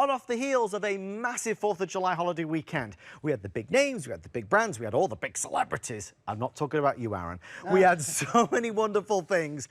hot off the heels of a massive 4th of July holiday weekend. We had the big names, we had the big brands, we had all the big celebrities. I'm not talking about you, Aaron. We had so many wonderful things.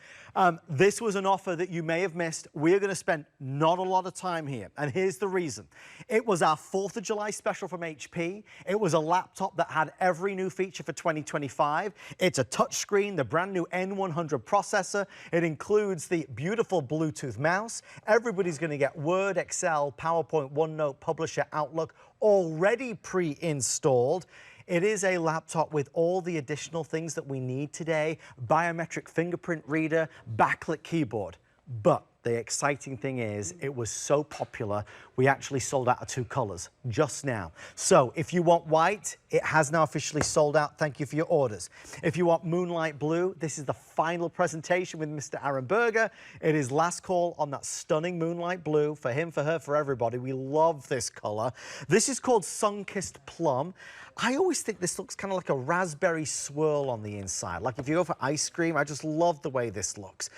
This was an offer that you may have missed. We're going to spend not a lot of time here, and here's the reason. It was our 4th of July special from HP. It was a laptop that had every new feature for 2025. It's a touchscreen, the brand new N100 processor. It includes the beautiful Bluetooth mouse. Everybody's going to get Word, Excel, PowerPoint, OneNote, Publisher, Outlook already pre-installed. It is a laptop with all the additional things that we need today: biometric fingerprint reader, backlit keyboard. But the exciting thing is, it was so popular, we actually sold out of 2 colors just now. So if you want white, it has now officially sold out. Thank you for your orders. If you want moonlight blue, this is the final presentation with Mr. Aaron Berger. It is last call on that stunning moonlight blue for him, for her, for everybody. We love this color. This is called Sun-Kissed Plum. I always think this looks kind of like a raspberry swirl on the inside. Like if you go for ice cream, I just love the way this looks.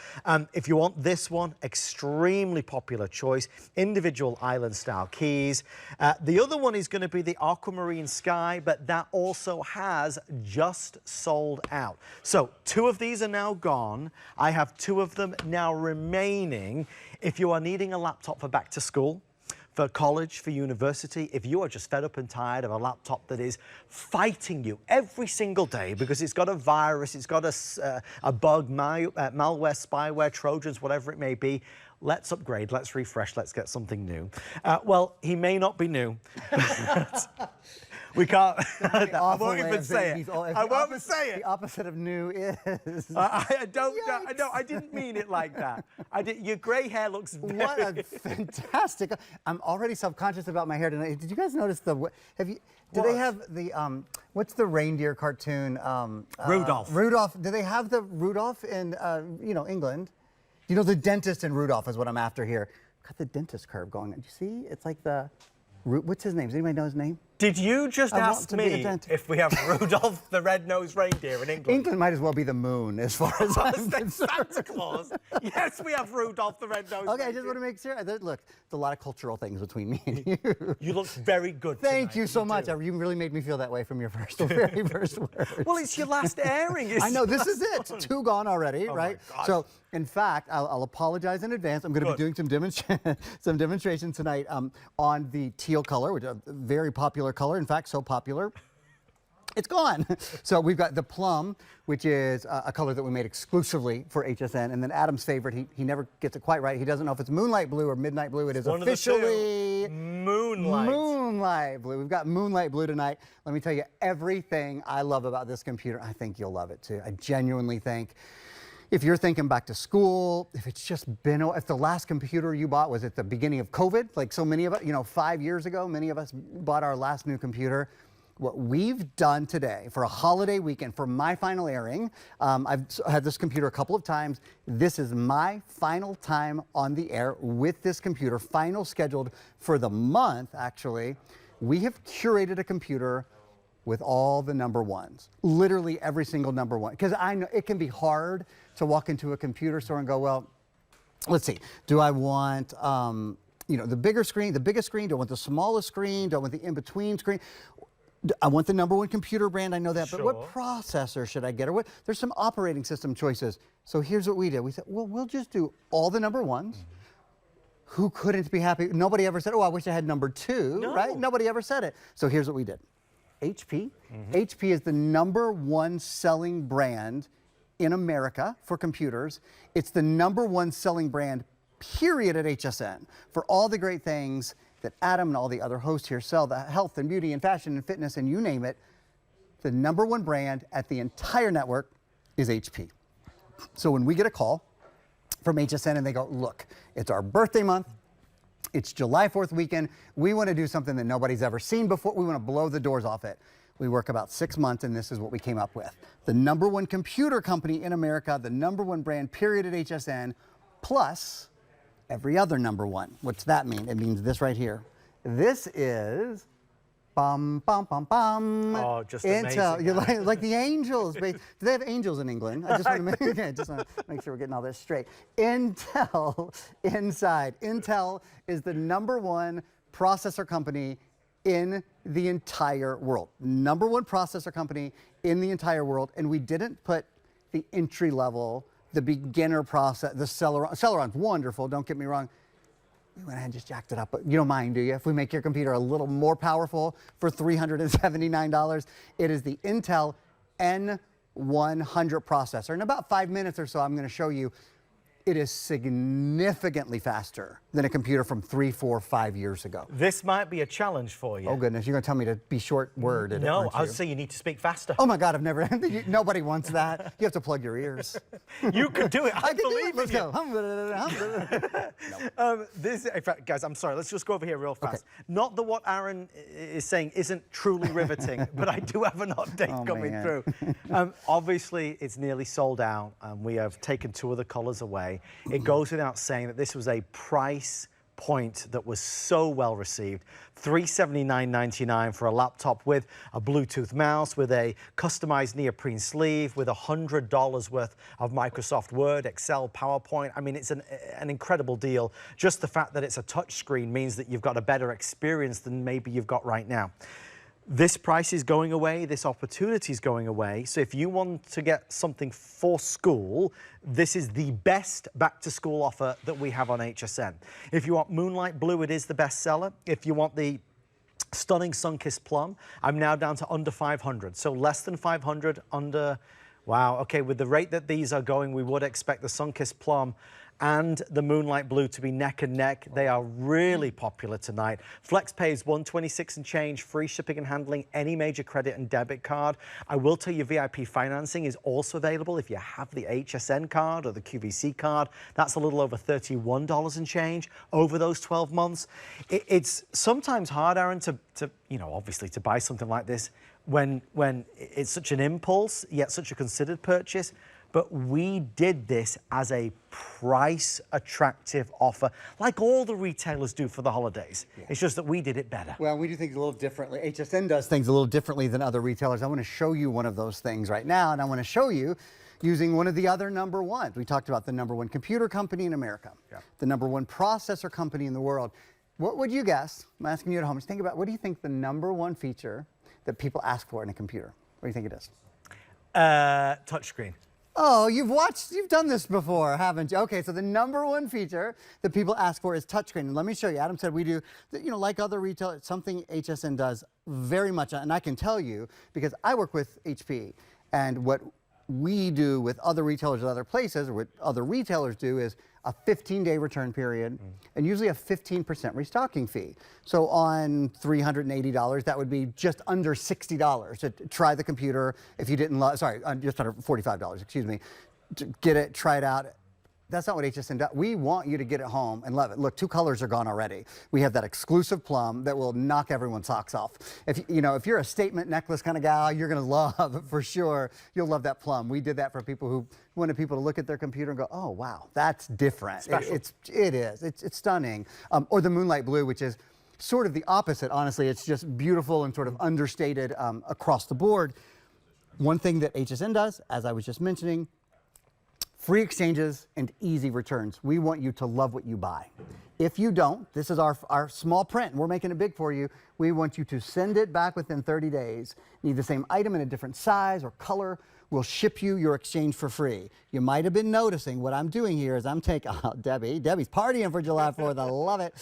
If you want this one, extremely popular choice, individual island style keys. The other one is going to be the aquamarine sky, but that also has just sold out. So 2 of these are now gone. I have 2 of them now remaining. If you are needing a laptop for back to school, for college, for university, if you are just fed up and tired of a laptop that is fighting you every single day because it's got a virus, it's got a bug, malware, spyware, Trojans, whatever it may be, let's upgrade, let's refresh, let's get something new. Well, he may not be new. We can't. I won't even say it. I won't say it. The opposite of new is. I didn't mean it like that. Your grey hair looks very... What a fantastic. I'm already self-conscious about my hair tonight. Did you guys notice the... Do they have the... what's the reindeer cartoon? Rudolph. Rudolph. Do they have the Rudolph in, England? You know, the dentist in Rudolph is what I'm after here. Got the dentist curve going. Do you see? It's like the... What's his name? Does anybody know his name? Did you just ask me if we have Rudolph the red-nosed reindeer in England? England might as well be the moon, as far as I'm concerned. Santa Claus. Yes, we have Rudolph the red-nosed reindeer. Okay, I just want to make sure. Look, there's a lot of cultural things between me and you. You look very good Thank you so much. You really made me feel that way from your very first words. Well, it's your last airing. I know, this is it. 2 gone already, right? So, in fact, I'll apologize in advance. I'm going to be doing some demonstration tonight on the teal color, which is a very popular color. In fact, so popular, it's gone. So we've got the plum, which is a color that we made exclusively for HSN. And then Adam's favorite, he never gets it quite right. He doesn't know if it's moonlight blue or midnight blue. It is officially moonlight blue. We've got moonlight blue tonight. Let me tell you everything I love about this computer. I think you'll love it too. I genuinely think. If you're thinking back to school, if it's just been, if the last computer you bought was at the beginning of COVID, like so many of us, 5 years ago, many of us bought our last new computer. What we've done today for a holiday weekend, for my final airing, I've had this computer a couple of times. This is my final time on the air with this computer, final scheduled for the month, actually. We have curated a computer with all the number ones, literally every single number one. Because I know it can be hard to walk into a computer store and go, well, let's see, do I want, the bigger screen, the biggest screen? Do I want the smallest screen? Do I want the in-between screen? I want the number 1 computer brand, I know that, but what processor should I get? Or there's some operating system choices. So here's what we did. We said, well, we'll just do all the number ones. Who couldn't be happy? Nobody ever said, oh, I wish I had number 2, right? Nobody ever said it. So here's what we did. HP. HP is the number 1 selling brand in America for computers. It's the number 1 selling brand, period, at HSN for all the great things that Adam and all the other hosts here sell, the health and beauty and fashion and fitness and you name it. The number 1 brand at the entire network is HP. So when we get a call from HSN and they go, look, it's our birthday month, it's July 4th weekend. We want to do something that nobody's ever seen before. We want to blow the doors off it. We work about 6 months, and this is what we came up with. The number 1 computer company in America, the number 1 brand, period, at HSN, plus every other number 1. What's that mean? It means this right here. This is bum, bum, bum, bum. Oh, just Intel. amazing. You're like the angels. Do they have angels in England? I just want to make sure we're getting all this straight. Intel inside. Intel is the number 1 processor company in the entire world. Number one processor company in the entire world. And we didn't put the entry level, the beginner process, the Celeron. Celeron's wonderful, don't get me wrong. We went ahead and just jacked it up, but you don't mind, do you? If we make your computer a little more powerful for $379, it is the Intel N100 processor. In about 5 minutes or so, I'm going to show you it is significantly faster than a computer from 3, 4, 5 years ago. This might be a challenge for you. Oh goodness, you're going to tell me to be short-worded. No, I would say you need to speak faster. Oh my God, I've never, nobody wants that. You have to plug your ears. You can do it. I can do believe it. Let's go. In fact, guys, I'm sorry. Let's just go over here real fast. Okay. Not that what Aaron is saying isn't truly riveting, but I do have an update coming through. Obviously, it's nearly sold out, and we have taken 2 of the colors away. It goes without saying that this was a price point that was so well received. $379.99 for a laptop with a Bluetooth mouse, with a customized neoprene sleeve, with $100 worth of Microsoft Word, Excel, PowerPoint. I mean, it's an incredible deal. Just the fact that it's a touchscreen means that you've got a better experience than maybe you've got right now. This price is going away, this opportunity is going away. So if you want to get something for school, this is the best back-to-school offer that we have on HSN. If you want Moonlight Blue, it is the best seller. If you want the stunning Sunkissed Plum, I'm now down to under 500. So less than 500, under, wow, okay, with the rate that these are going, we would expect the Sunkissed Plum and the Moonlight Blue to be neck and neck. They are really popular tonight. FlexPay is $126 and change, free shipping and handling, any major credit and debit card. I will tell you VIP financing is also available if you have the HSN card or the QVC card. That's a little over $31 and change over those 12 months. It's sometimes hard, Aaron, to you know, obviously to buy something like this when it's such an impulse, yet such a considered purchase. But we did this as a price-attractive offer, like all the retailers do for the holidays. Yeah. It's just that we did it better. Well, we do things a little differently. HSN does things a little differently than other retailers. I want to show you one of those things right now, and I want to show you using one of the other number ones. We talked about the number one computer company in America, the number one processor company in the world. What would you guess? I'm asking you at home. Just think about, what do you think the number one feature that people ask for in a computer? What do you think it is? Touchscreen. Oh, you've done this before, haven't you? Okay, so the number one feature that people ask for is touchscreen. And let me show you. Adam said we do, you know, like other retailers, something HSN does very much, and I can tell you because I work with HP, and what we do with other retailers at other places, or what other retailers do, is a 15-day return period and usually a 15% restocking fee. So on $380, that would be just under $60 to try the computer if you didn't love, sorry, just under $45, excuse me, to get it, try it out. That's not what HSN does. We want you to get it home and love it. Look, 2 colors are gone already. We have that exclusive plum that will knock everyone's socks off. If you're a statement necklace kind of gal, you're gonna love, for sure, you'll love that plum. We did that for people who wanted people to look at their computer and go, oh wow, that's different. It is. It's stunning. Or the Moonlight Blue, which is sort of the opposite, honestly. It's just beautiful and sort of understated across the board. One thing that HSN does, as I was just mentioning, free exchanges and easy returns. We want you to love what you buy. If you don't, this is our small print, and we're making it big for you. We want you to send it back within 30 days. Need the same item in a different size or color, we'll ship you your exchange for free. You might have been noticing what I'm doing here is I'm taking, oh, Debbie's partying for July 4th, I love it.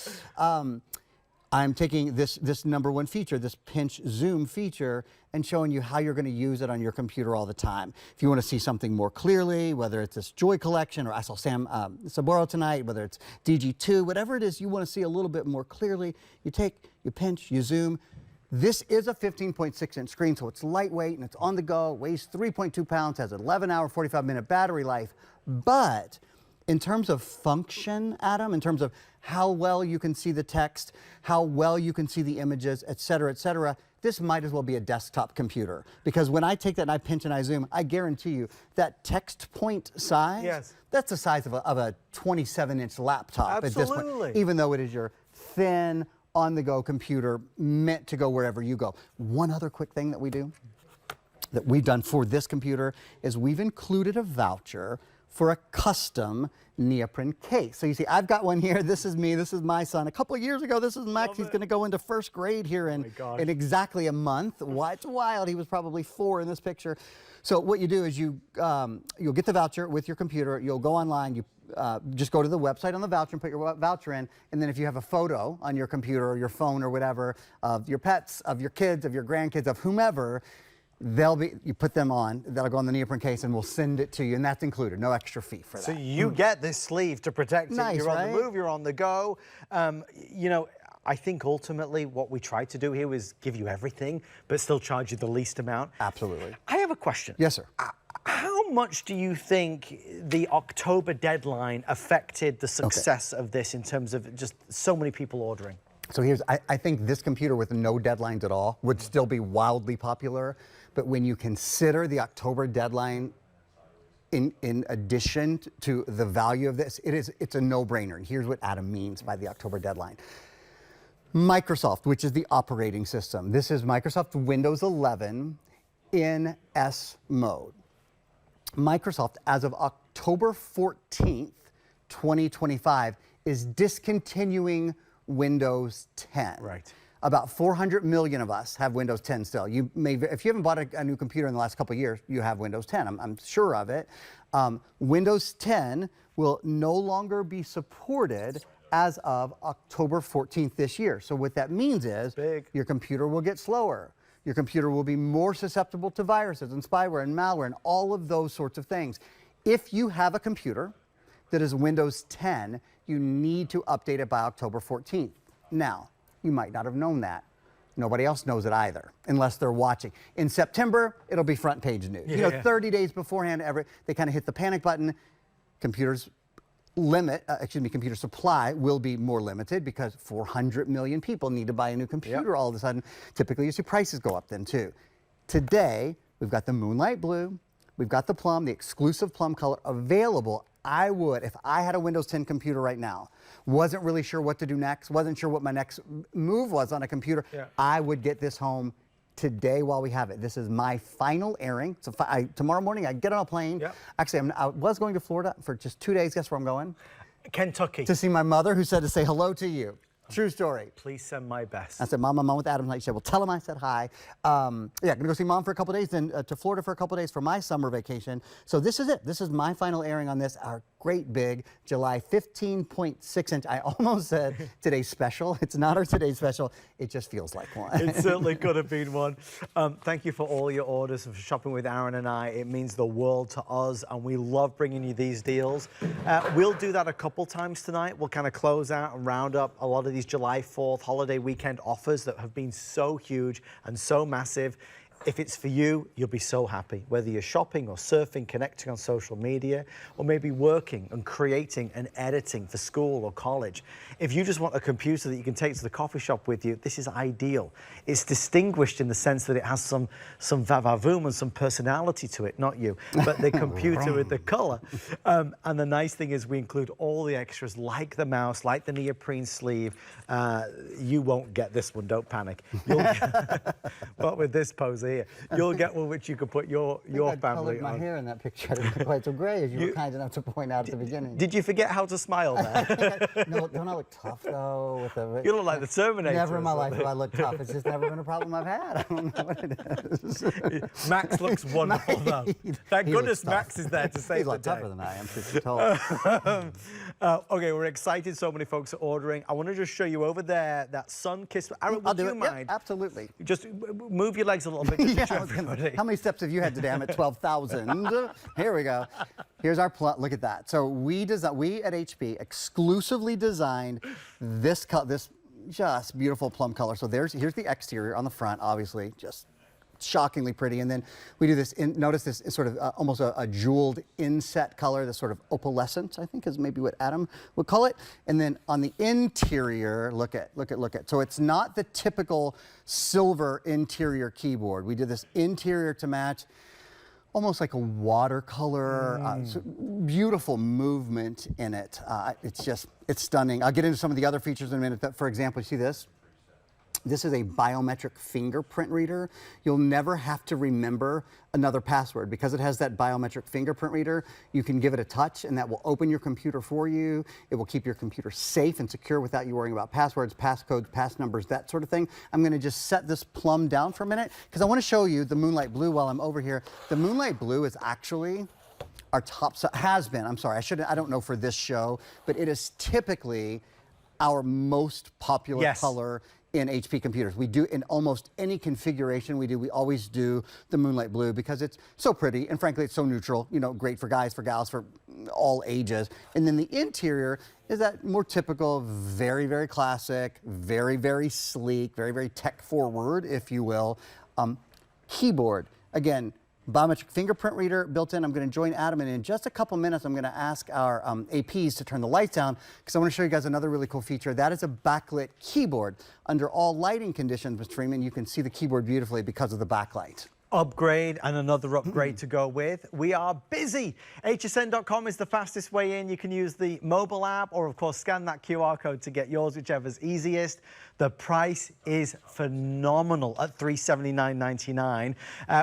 I'm taking this number one feature, this pinch zoom feature, and showing you how you're going to use it on your computer all the time. If you want to see something more clearly, whether it's this Joy collection, or I saw Sam Saboro tonight, whether it's DG2, whatever it is you want to see a little bit more clearly, you pinch, you zoom. This is a 15.6-inch screen, so it's lightweight and it's on the go, weighs 3.2 pounds, has an 11-hour, 45-minute battery life, but in terms of function, Adam, in terms of how well you can see the text, how well you can see the images, et cetera, this might as well be a desktop computer. Because when I take that and I pinch and I zoom, I guarantee that text point size, that's the size of a 27-inch laptop at this point, even though it is your thin, on-the-go computer meant to go wherever you go. One other quick thing that we do, that we've done for this computer, is we've included a voucher for a custom neoprene case. So you see, I've got one here. This is me. This is my son. A couple of years ago, this is Max. He's going to go into first grade here in exactly a month. It's wild. He was probably 4 in this picture. So what you do is you'll get the voucher with your computer. You'll go online. You just go to the website on the voucher and put your voucher in. And then if you have a photo on your computer or your phone or whatever of your pets, of your kids, of your grandkids, of whomever, you put them on, that'll go on the neoprene case and we'll send it to you, and that's included, no extra fee for that. So you get this sleeve to protect it. You're right? on the move, you're on the go. You know, I think ultimately what we tried to do here was give you everything, but still charge you the least amount. Absolutely. I have a question. Yes, sir. How much do you think the October deadline affected the success of this in terms of just so many people ordering? So I think this computer with no deadlines at all would still be wildly popular. But when you consider the October deadline in addition to the value of this, it's a no-brainer. And here's what Adam means by the October deadline. Microsoft, which is the operating system. This is Microsoft Windows 11 in S mode. Microsoft, as of October 14th, 2025, is discontinuing Windows 10. Right. About 400 million of us have Windows 10 still. If you haven't bought a new computer in the last couple of years, you have Windows 10. I'm sure of it. Windows 10 will no longer be supported as of October 14th this year. So what that means is your computer will get slower. Your computer will be more susceptible to viruses and spyware and malware and all of those sorts of things. If you have a computer that is Windows 10, you need to update it by October 14th. Now, you might not have known that. Nobody else knows it either, unless they're watching. In September, it'll be front page news. Yeah. You know, 30 days beforehand, they kind of hit the panic button. Computer supply will be more limited because 400 million people need to buy a new computer all of a sudden. Typically, you see prices go up then too. Today, we've got the Moonlight Blue, we've got the Plum, the exclusive Plum color available. I would, if I had a Windows 10 computer right now, wasn't really sure what to do next, wasn't sure what my next move was on a computer, I would get this home today while we have it. This is my final airing. So tomorrow morning I get on a plane. Actually, I was going to Florida for just 2 days. Guess where I'm going? Kentucky. To see my mother, who said to say hello to you. True story. Please send my best. I said, Mom, I'm on with Adam tonight. She said, well, tell him I said hi. Gonna go see Mom for a couple days, then to Florida for a couple days for my summer vacation. So this is it. This is my final airing on this, our great big July 15.6 inch. I almost said today's special. It's not our today's special. It just feels like one. It certainly could have been one. Thank you for all your orders and for shopping with Aaron and I. It means the world to us, and we love bringing you these deals. We'll do that a couple times tonight. We'll kind of close out and round up a lot of these July 4th holiday weekend offers that have been so huge and so massive. If it's for you, you'll be so happy, whether you're shopping or surfing, connecting on social media, or maybe working and creating and editing for school or college. If you just want a computer that you can take to the coffee shop with you, this is ideal. It's distinguished in the sense that it has some va-va-voom and some personality to it, not you, but the computer with the color. And the nice thing is we include all the extras, like the mouse, like the neoprene sleeve. You won't get this one, don't panic. But with this pose here, you'll get one which you can put your family colored my on. hair in that picture. I didn't look quite so gray as you were kind enough to point out at the beginning. Did you forget how to smile there? No, don't I look tough though? You look like the Terminator. Never in my life have I looked tough. It's just never been a problem I've had. I don't know what it is. Max looks wonderful though. Thank goodness Max is there to save He's a the lot day. tougher than I am, truth be told. Okay, we're excited. So many folks are ordering. I want to just show you over there that sun-kissed. Aaron, I'll would do you it. mind? Yep, absolutely. Just move your legs a little bit. Just to show everybody. How many steps have you had today? I'm at 12,000. Here we go. Here's our plot. Look at that. So we at HP exclusively designed this just beautiful plum color. So here's the exterior on the front, obviously, just shockingly pretty. And then we do this, notice this is sort of almost a jeweled inset color, this sort of opalescent, I think is maybe what Adam would call it. And then on the interior, look at. So it's not the typical silver interior keyboard. We did this interior to match, almost like a watercolor, so beautiful movement in it. It's stunning. I'll get into some of the other features in a minute. For example, you see this? This is a biometric fingerprint reader. You'll never have to remember another password because it has that biometric fingerprint reader. You can give it a touch and that will open your computer for you. It will keep your computer safe and secure without you worrying about passwords, passcodes, pass numbers, that sort of thing. I'm going to just set this plum down for a minute because I want to show you the Moonlight Blue while I'm over here. The Moonlight Blue is actually our top, has been, I'm sorry, I don't know for this show, but it is typically our most popular color in HP computers. We do in almost any configuration we always do the Moonlight Blue because it's so pretty and frankly it's so neutral, you know, great for guys, for gals, for all ages. And then the interior is that more typical, very, very classic, very, very sleek, very, very tech forward, if you will, keyboard. Again, biometric fingerprint reader built in. I'm going to join Adam, and in just a couple minutes, I'm going to ask our APs to turn the lights down because I want to show you guys another really cool feature. That is a backlit keyboard. Under all lighting conditions, Mr. Freeman, you can see the keyboard beautifully because of the backlight. Upgrade and another upgrade to go with. We are busy. hsn.com is the fastest way in. You can use the mobile app or, of course, scan that QR code to get yours, whichever's easiest. The price is phenomenal at $379.99.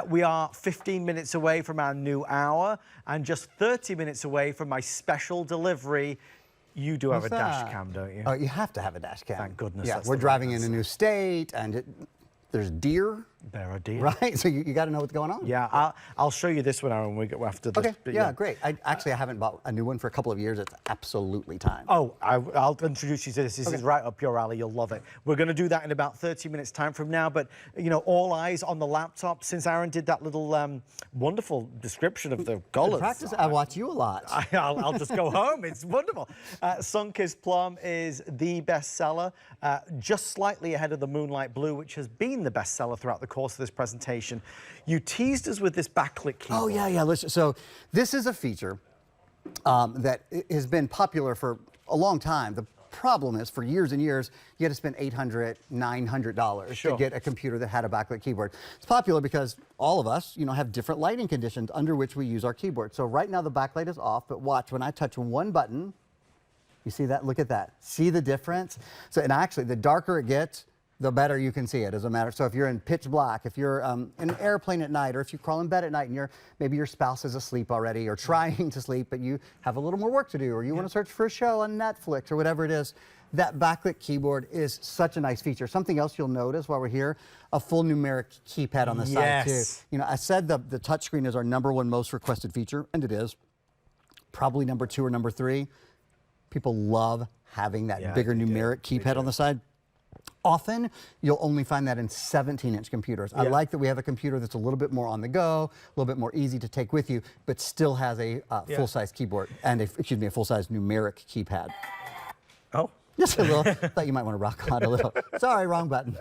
We are 15 minutes away from our new hour and just 30 minutes away from my special delivery. You do have a dash cam, don't you? Oh, you have to have a dash cam. Thank goodness. Yeah, we're driving in a new state and there's deer. There are deer. Right, so you got to know what's going on. Yeah, I'll show you this one, Aaron, when we get after this. Okay, yeah, great. I haven't bought a new one for a couple of years. It's absolutely time. Oh, I'll introduce you to this. This is right up your alley. You'll love it. We're going to do that in about 30 minutes time from now, but, you know, all eyes on the laptop. Since Aaron did that little wonderful description of the gullet. Practice, I watch you a lot. I'll just go home. It's wonderful. Sunkist Plum is the bestseller, just slightly ahead of the Moonlight Blue, which has been the bestseller throughout the course of this presentation. You teased us with this backlit keyboard. Oh, yeah. Listen, so this is a feature that has been popular for a long time. The problem is, for years and years, you had to spend $800, $900 to get a computer that had a backlit keyboard. It's popular because all of us, you know, have different lighting conditions under which we use our keyboard. So right now the backlight is off, but watch, when I touch one button, you see that? Look at that. See the difference? So, and actually, the darker it gets, the better you can see it, as a matter. So if you're in pitch black, if you're in an airplane at night, or if you crawl in bed at night and maybe your spouse is asleep already or trying to sleep, but you have a little more work to do, or you want to search for a show on Netflix or whatever it is, that backlit keyboard is such a nice feature. Something else you'll notice while we're here, a full numeric keypad on the side too. You know, I said the touchscreen is our #1 most requested feature, and it is. Probably #2 or #3. People love having that bigger numeric keypad on the side. Often, you'll only find that in 17-inch computers. I like that we have a computer that's a little bit more on the go, a little bit more easy to take with you, but still has a full-size keyboard and a full-size numeric keypad. Oh. Just a little. Thought you might want to rock on a little. Sorry, wrong button.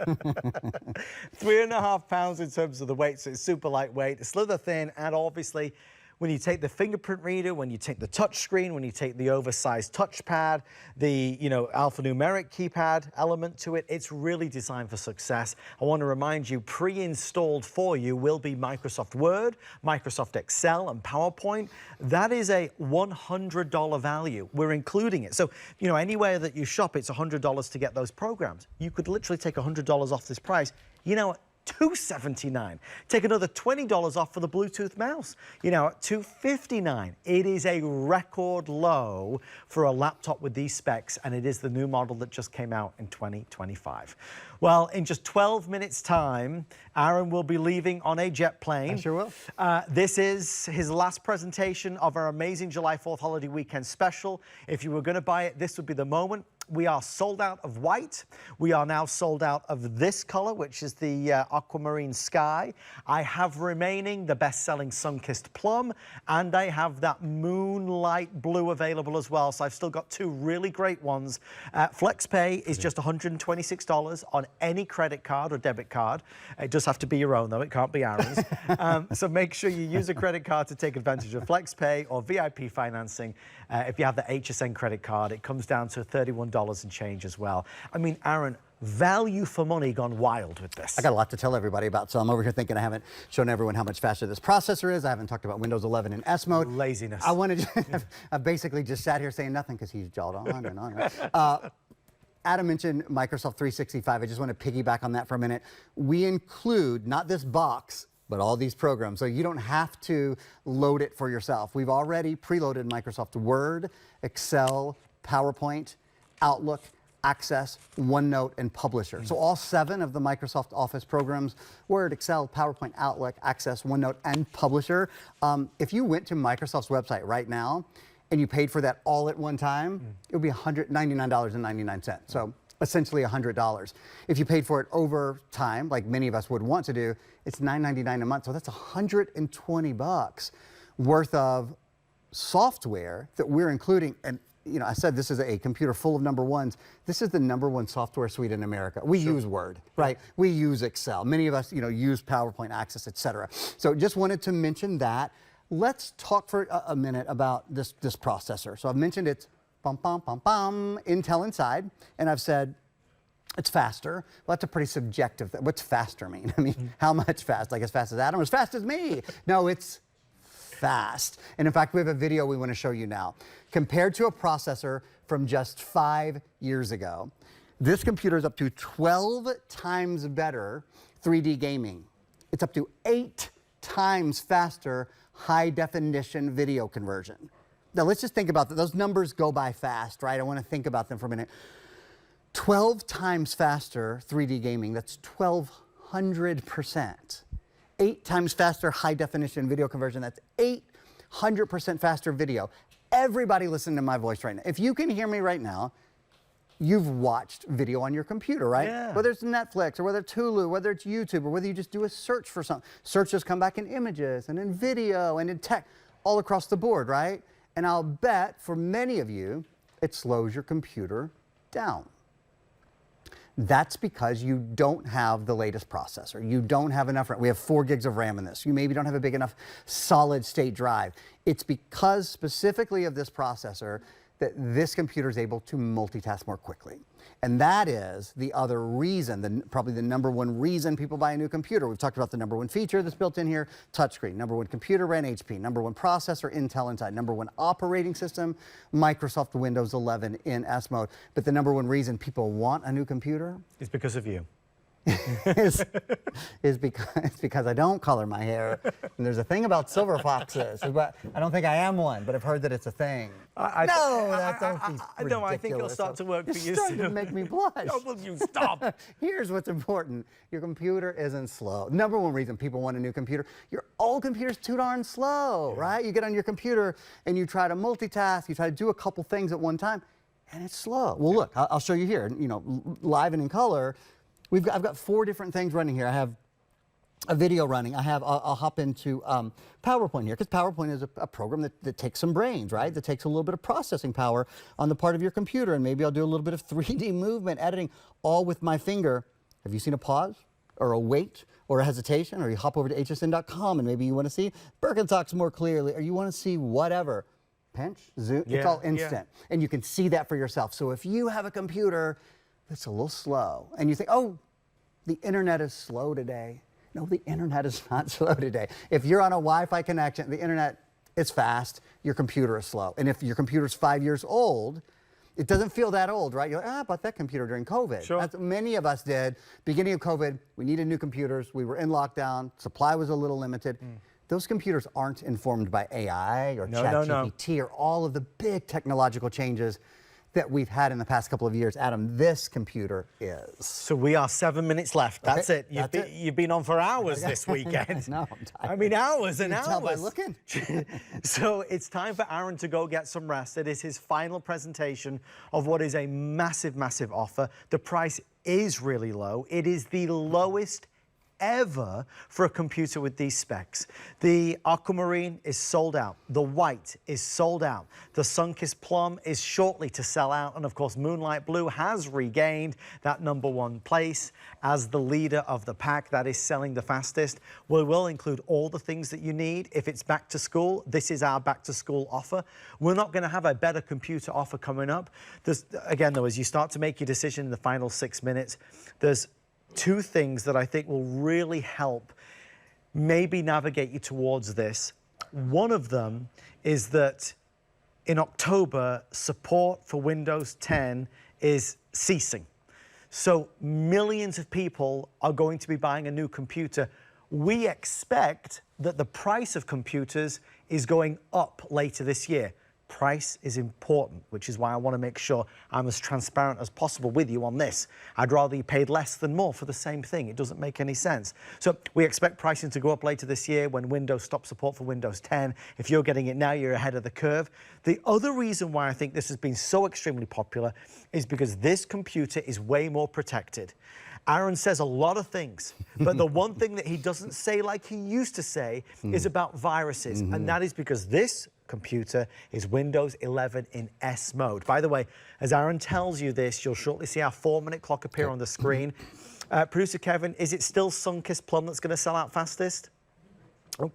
3.5 pounds in terms of the weight, so it's super lightweight, slither thin, and obviously, when you take the fingerprint reader, when you take the touch screen, when you take the oversized touchpad, the alphanumeric keypad element to it, it's really designed for success. I want to remind you, pre-installed for you will be Microsoft Word, Microsoft Excel, and PowerPoint. That is a $100 value. We're including it. So, you know, anywhere that you shop, it's $100 to get those programs. You could literally take $100 off this price. You know, $279. Take another $20 off for the Bluetooth mouse. You know, at $259. It is a record low for a laptop with these specs, and it is the new model that just came out in 2025. Well, in just 12 minutes' time, Aaron will be leaving on a jet plane. I sure will. This is his last presentation of our amazing July 4th holiday weekend special. If you were going to buy it, this would be the moment. We are sold out of white. We are now sold out of this color, which is the aquamarine sky. I have remaining the best-selling Sunkist Plum, and I have that Moonlight Blue available as well. So I've still got two really great ones. FlexPay is just $126 on any credit card or debit card. It does have to be your own, though. It can't be Aaron's. So make sure you use a credit card to take advantage of FlexPay or VIP financing. If you have the HSN credit card, it comes down to $31 and change as well. I mean, Aaron, value for money gone wild with this. I got a lot to tell everybody about, so I'm over here thinking I haven't shown everyone how much faster this processor is. I haven't talked about Windows 11 in S mode. Laziness. I wanted to, I basically just sat here saying nothing because he's jawed on and on. Adam mentioned Microsoft 365. I just want to piggyback on that for a minute. We include, not this box, but all these programs. So you don't have to load it for yourself. We've already preloaded Microsoft Word, Excel, PowerPoint, Outlook, Access, OneNote, and Publisher. So all 7 of the Microsoft Office programs, Word, Excel, PowerPoint, Outlook, Access, OneNote, and Publisher. If you went to Microsoft's website right now and you paid for that all at one time, it would be $199.99. So essentially $100. If you paid for it over time, like many of us would want to do, it's $9.99 a month. So that's $120 worth of software that we're including. And you know, I said this is a computer full of number ones. This is the #1 software suite in America. We use Word, right? We use Excel. Many of us, you know, use PowerPoint, Access, etc. So just wanted to mention that. Let's talk for a minute about this processor. So I've mentioned it's Intel inside, and I've said it's faster. Well, that's a pretty subjective thing. What's faster mean? I mean, how much fast? Like as fast as Adam or as fast as me? No, it's fast. And in fact, we have a video we want to show you now. Compared to a processor from just 5 years ago, this computer is up to 12 times better 3D gaming. It's up to 8 times faster high definition video conversion. Now let's just think about that. Those numbers go by fast, right? I want to think about them for a minute. 12 times faster 3D gaming, that's 1,200%. 8 times faster high definition video conversion, that's 800% faster video. Everybody listening to my voice right now, if you can hear me right now, you've watched video on your computer, right? Yeah. Whether it's Netflix or whether it's Hulu, whether it's YouTube, or whether you just do a search for something. Searches come back in images and in video and in text, all across the board, right? And I'll bet for many of you, it slows your computer down. That's because you don't have the latest processor. You don't have enough RAM. We have 4 gigs of RAM in this. You maybe don't have a big enough solid state drive. It's because specifically of this processor that this computer is able to multitask more quickly. And that is the other reason, probably the #1 reason people buy a new computer. We've talked about the #1 feature that's built in here, touchscreen. #1 computer ran HP. #1 processor, Intel inside. #1 operating system, Microsoft Windows 11 in S mode. But the #1 reason people want a new computer It's because of you. is because I don't color my hair. And there's a thing about silver foxes. But I don't think I am one, but I've heard that it's a thing. No, I think it'll start to work for you You're starting to soon. make me blush. Oh, will you stop? Here's what's important. Your computer isn't slow. #1 reason people want a new computer. Your old computer's too darn slow, right? You get on your computer and you try to multitask, you try to do a couple things at one time, and it's slow. Well, look, I'll show you here, you know, live and in color. I've got 4 different things running here. I have a video running. I'll hop into PowerPoint here, because PowerPoint is a program that takes some brains, right? That takes a little bit of processing power on the part of your computer, and maybe I'll do a little bit of 3D movement editing, all with my finger. Have you seen a pause, or a wait, or a hesitation, or you hop over to hsn.com and maybe you want to see Birkenstocks more clearly, or you want to see whatever. Pinch, zoom, it's all instant. And you can see that for yourself. So if you have a computer that's a little slow, and you think, oh, the internet is slow today. No, the internet is not slow today. If you're on a Wi-Fi connection, the internet is fast, your computer is slow. And if your computer's 5 years old, it doesn't feel that old, right? You're like, I bought that computer during COVID. Sure. That's what many of us did. Beginning of COVID, we needed new computers. We were in lockdown. Supply was a little limited. Those computers aren't informed by AI or ChatGPT or all of the big technological changes that we've had in the past couple of years. Adam, this computer is. So we are 7 minutes left. That's Okay, it. You've been on for hours this weekend. No, I'm tired. I mean, hours and You hours. can tell by looking. So it's time for Aaron to go get some rest. It is his final presentation of what is a massive, massive offer. The price is really low. It is the lowest ever for a computer with these specs. The aquamarine is sold out. The white is sold out. The sun-kissed plum is shortly to sell out. And of course, Moonlight Blue has regained that #1 place as the leader of the pack that is selling the fastest. We will include all the things that you need. If it's back to school, this is our back to school offer. We're not going to have a better computer offer coming up. Again, though, as you start to make your decision in the final 6 minutes, there's 2 things that I think will really help maybe navigate you towards this. One of them is that in October, support for Windows 10 is ceasing. So millions of people are going to be buying a new computer. We expect that the price of computers is going up later this year. Price is important, which is why I want to make sure I'm as transparent as possible with you on this. I'd rather you paid less than more for the same thing. It doesn't make any sense. So we expect pricing to go up later this year when Windows stops support for Windows 10. If you're getting it now, you're ahead of the curve. The other reason why I think this has been so extremely popular is because this computer is way more protected. Aaron says a lot of things, but the one thing that he doesn't say like he used to say is about viruses, and that is because this computer is Windows 11 in S mode. By the way, as Aaron tells you this, you'll shortly see our 4-minute clock appear on the screen. Producer Kevin, is it still Sunkist Plum that's going to sell out fastest? Oh.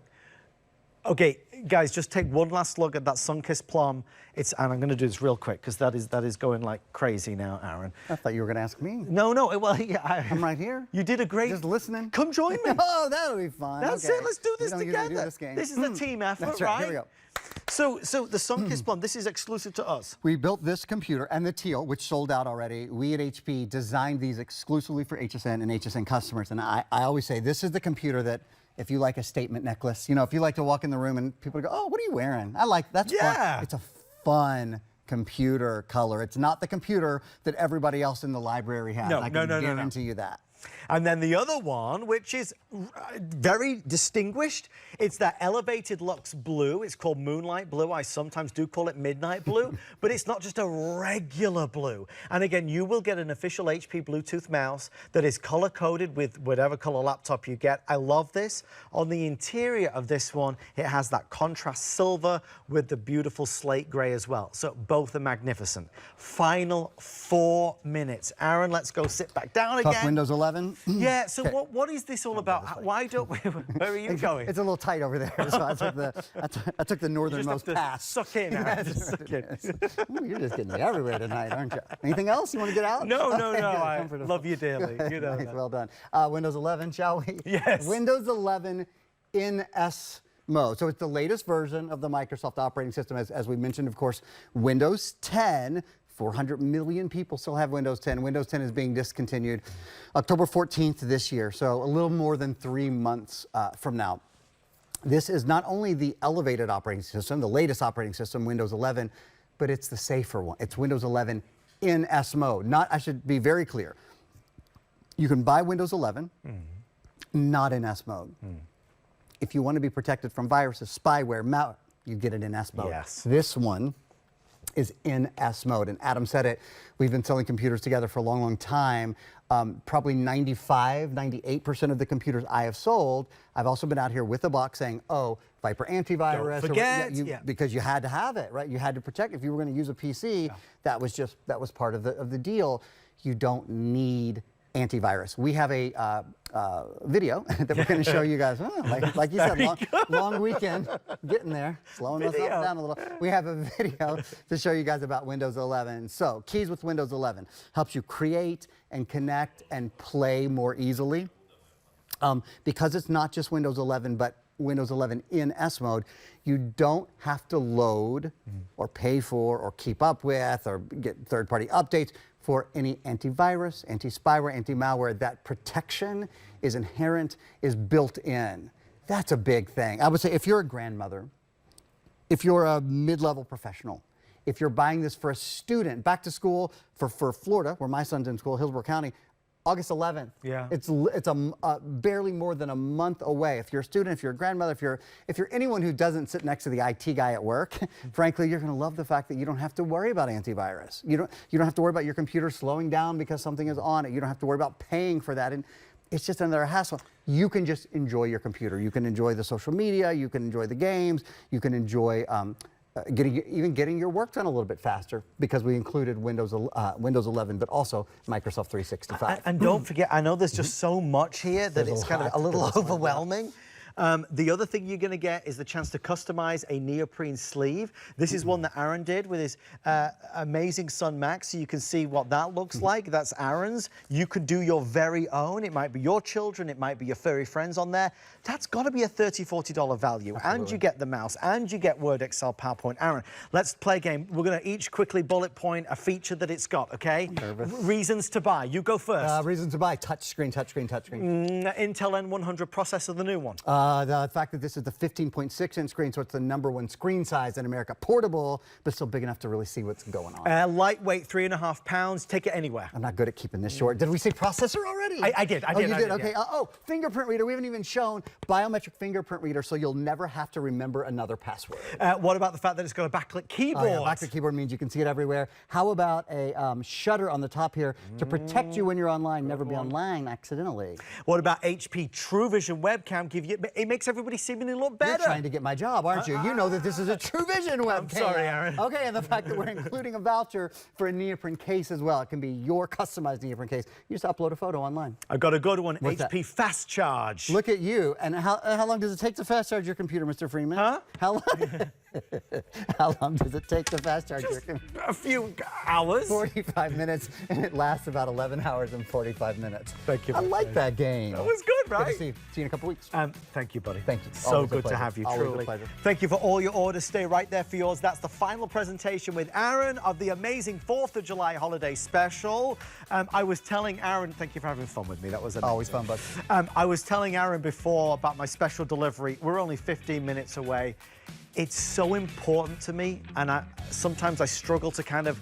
Okay, guys, just take one last look at that Sunkist Plum. And I'm going to do this real quick because that is going like crazy now, Aaron. I thought you were going to ask me. No, well, yeah, I'm right here. You did a great. Just listening. Come join me. Oh, that'll be fun. That's okay. it. Let's do this together. Do this game. This is the team effort, That's right? Here we go. So the Sunkist Plum, this is exclusive to us. We built this computer and the teal, which sold out already. We at HP designed these exclusively for HSN and HSN customers. And I always say this is the computer that, if you like a statement necklace, you know, if you like to walk in the room and people go, oh, what are you wearing? That's fun. It's a fun computer color. It's not the computer that everybody else in the library has. I can guarantee you that. And then the other one, which is very distinguished, it's that elevated luxe blue. It's called Moonlight Blue. I sometimes do call it Midnight Blue, but it's not just a regular blue. And again, you will get an official HP Bluetooth mouse that is color-coded with whatever color laptop you get. I love this. On the interior of this one, it has that contrast silver with the beautiful slate gray as well. So both are magnificent. Final 4 minutes. Aaron, let's go sit back down again. Talk Windows 11. Yeah, so what is this all about? Why don't we, where are you going? It's a little tight over there, so I took the northernmost pass. Suck in, Aaron. Suck in. Ooh, you're just getting me everywhere tonight, aren't you? Anything else you want to get out? No, I love you dearly. You know nice, that. well done. Windows 11, shall we? Yes. Windows 11 in S mode. So it's the latest version of the Microsoft operating system. As we mentioned, of course, Windows 10. 400 million people still have Windows 10. Windows 10 is being discontinued October 14th this year, so a little more than 3 months from now. This is not only the elevated operating system, the latest operating system, Windows 11, but it's the safer one. It's Windows 11 in S mode. I should be very clear. You can buy Windows 11, not in S mode. If you want to be protected from viruses, spyware, malware, you get it in S mode. Yes. This one is in S mode. And Adam said it, we've been selling computers together for a long, long time. Probably 95, 98% of the computers I have sold, I've also been out here with a box saying, oh, Viper antivirus. Don't forget. Because you had to have it, right? You had to protect. If you were going to use a PC, that was part of the deal. You don't need antivirus. We have a video that we're going to show you guys. Like you said, long weekend, getting there, slowing us down a little. We have a video to show you guys about Windows 11. So, keys with Windows 11 helps you create and connect and play more easily. Because it's not just Windows 11, but Windows 11 in S mode, you don't have to load or pay for or keep up with or get third-party updates for any antivirus, anti-spyware, anti-malware. That protection is inherent, is built in. That's a big thing. I would say if you're a grandmother, if you're a mid-level professional, if you're buying this for a student, back to school for Florida, where my son's in school, Hillsborough County, August 11th. Yeah. It's barely more than a month away. If you're a student, if you're a grandmother, if you're anyone who doesn't sit next to the IT guy at work, frankly, you're going to love the fact that you don't have to worry about antivirus. You don't have to worry about your computer slowing down because something is on it. You don't have to worry about paying for that. And it's just another hassle. You can just enjoy your computer. You can enjoy the social media. You can enjoy the games. You can enjoy getting your work done a little bit faster because we included Windows 11, but also Microsoft 365. And don't forget, I know there's just so much here that it's kind of a little overwhelming. The other thing you're going to get is the chance to customize a neoprene sleeve. This is one that Aaron did with his amazing son Max, so you can see what that looks like. That's Aaron's. You could do your very own. It might be your children, it might be your furry friends on there. That's got to be a $30, $40 value. Absolutely. And you get the mouse, and you get Word, Excel, PowerPoint. Aaron, let's play a game. We're going to each quickly bullet point a feature that it's got, okay? Nervous. Reasons to buy. You go first. Reasons to buy. Touchscreen, touchscreen, touchscreen. Intel N100 processor, the new one. The fact that this is the 15.6-inch screen, so it's the #1 screen size in America. Portable, but still big enough to really see what's going on. Lightweight, 3.5 pounds. Take it anywhere. I'm not good at keeping this short. Did we say processor already? I did. You did? Okay. Yeah. Fingerprint reader. We haven't even shown biometric fingerprint reader, so you'll never have to remember another password. What about the fact that it's got a backlit keyboard? Oh, yeah, backlit keyboard means you can see it everywhere. How about a shutter on the top here to protect you when you're online, never be online accidentally? What about HP True Vision webcam? It makes everybody seemingly look better. You're trying to get my job, aren't you? You know that this is a True Vision webcam. I'm sorry, Aaron. Okay, and the fact that we're including a voucher for a neoprene case as well. It can be your customized neoprene case. You just upload a photo online. I've got a good one. What's HP Fast Charge. Look at you. And how long does it take to fast charge your computer, Mr. Freeman? Huh? How long? How long does it take to fast charge your computer? A few hours. 45 minutes, and it lasts about 11 hours and 45 minutes. Thank you. I like that game. That was good, right? Good to see you. See you in a couple weeks. Thank you, buddy. Thank you. So Always a good to pleasure. have you, Always a truly. pleasure. Thank you for all your orders. Stay right there for yours. That's the final presentation with Aaron of the amazing 4th of July holiday special. I was telling Aaron, thank you for having fun with me. That was amazing. Always fun, bud. I was telling Aaron before about my special delivery. We're only 15 minutes away. It's so important to me, and sometimes I struggle to kind of